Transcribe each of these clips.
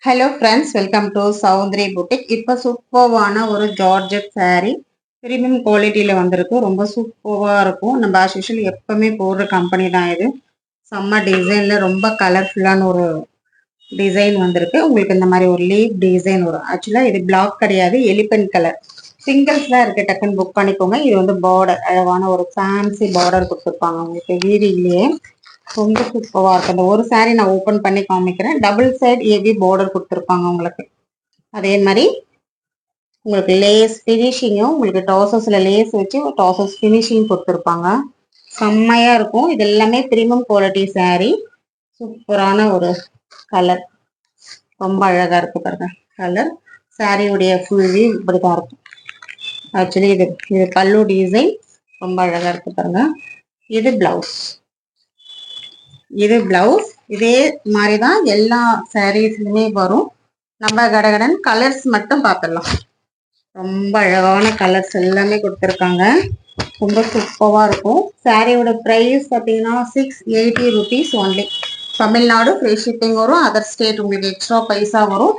Hello friends, welcome to Soundari boutique. இப்போ சூப்பர்வான ஒரு georgette saree premium குவாலிட்டியில் வந்திருக்கு. ரொம்ப சூப்பராக இருக்கும். நம்ம ஆஸ் யூஷுவல் எப்பவுமே போடுற கம்பெனி தான் இது. செம்ம டிசைனில் ரொம்ப கலர்ஃபுல்லான ஒரு டிசைன் வந்திருக்கு. உங்களுக்கு இந்த மாதிரி ஒரு லீப் டிசைன் வரும். ஆக்சுவலாக இது பிளாக் கிடையாது, எலிபென்ட் கலர் சிங்கிள்ஸ் தான் இருக்குது. டக்குன்னு புக் பண்ணிக்கோங்க. இது வந்து பார்டர் அழகான ஒரு ஃபேன்சி பார்டர் கொடுத்துருப்பாங்க உங்களுக்கு வீடியோலேயே. ரொம்ப சூப்பராக இருக்கும். அந்த ஒரு saree நான் ஓப்பன் பண்ணி காமிக்கிறேன். டபுள் சைட் ஏவி பார்டர் கொடுத்துருப்பாங்க உங்களுக்கு. அதே மாதிரி உங்களுக்கு லேஸ் ஃபினிஷிங்கும் உங்களுக்கு டாசஸ்ல லேஸ் வச்சு டாசஸ் ஃபினிஷிங் கொடுத்துருப்பாங்க. செம்மையா இருக்கும். இது எல்லாமே பிரீமியம் குவாலிட்டி saree. சூப்பரான ஒரு கலர், ரொம்ப அழகா இருக்கு பாருங்க கலர். சாரியுடைய ஃபுல் வியூ இப்படிதான் இருக்கும். ஆக்சுவலி இது இது பல்லு டிசைன் ரொம்ப அழகா இருக்கு பாருங்க. இது பிளவுஸ், இது பிளவுஸ். இதே மாதிரி தான் எல்லா சாரீஸ்லுமே வரும். நம்ம கடகடன் கலர்ஸ் மட்டும் பார்த்துடலாம். ரொம்ப அழகான கலர்ஸ் எல்லாமே கொடுத்துருக்காங்க. ரொம்ப சூப்பராக இருக்கும். சாரியோட ப்ரைஸ் பார்த்தீங்கன்னா 680 rupees only. Tamil Nadu free shipping வரும். அதர் ஸ்டேட் உங்களுக்கு எக்ஸ்ட்ரா பைசா வரும்.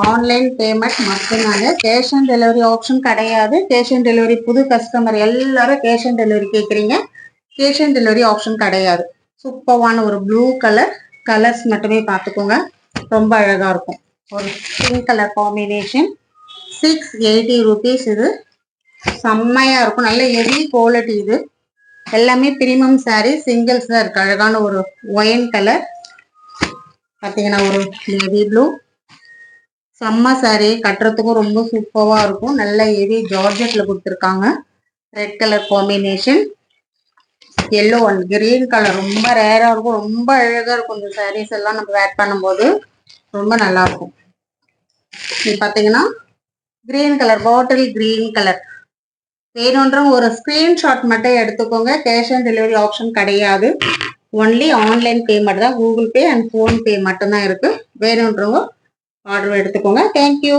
ஆன்லைன் பேமெண்ட் மட்டும்தாங்க. கேஷ் ஆன் டெலிவரி ஆப்ஷன் கிடையாது. கேஷ் ஆன் டெலிவரி புது கஸ்டமர் எல்லாரும் கேஷ் ஆன் டெலிவரி கேட்குறீங்க. கேஷ் ஆன் டெலிவரி ஆப்ஷன் கிடையாது. சூப்பரான ஒரு ப்ளூ கலர். கலர்ஸ் மட்டுமே பார்த்துக்கோங்க. ரொம்ப அழகா இருக்கும். ஒரு பிங்க் கலர் காம்பினேஷன். 680 rupees. இது செம்மையா இருக்கும். நல்ல ஹெவி குவாலிட்டி. இது எல்லாமே பிரீமியம் சாரீ. சிங்கிள்ஸ் தான் இருக்கு. அழகான ஒரு ஒயின் கலர் பார்த்தீங்கன்னா ஒரு நேவி ப்ளூ. செம்ம சாரீ, கட்டுறதுக்கும் ரொம்ப சூப்பராக இருக்கும். நல்ல ஹெவி ஜார்ஜெட்ல கொடுத்துருக்காங்க. Red colour combination, yellow and green colour ரொம்ப ரேரா இருக்கும். ரொம்ப அழகா இருக்கும். இந்த சாரீஸ் எல்லாம் நம்ம வேர் பண்ணும்போது ரொம்ப நல்லா இருக்கும். இது பார்த்தீங்கன்னா green colour, bottle green colour. வேணுன்றவங்க ஒரு ஸ்கிரீன்ஷாட் மட்டும் எடுத்துக்கோங்க. கேஷ் ஆன் டெலிவரி ஆப்ஷன் கிடையாது. ஒன்லி ஆன்லைன் பேமெண்ட் தான். கூகுள் பே அண்ட் ஃபோன்பே மட்டும்தான் இருக்கு. வேணுன்றவங்க ஆர்டர் எடுத்துக்கோங்க. தேங்க்யூ.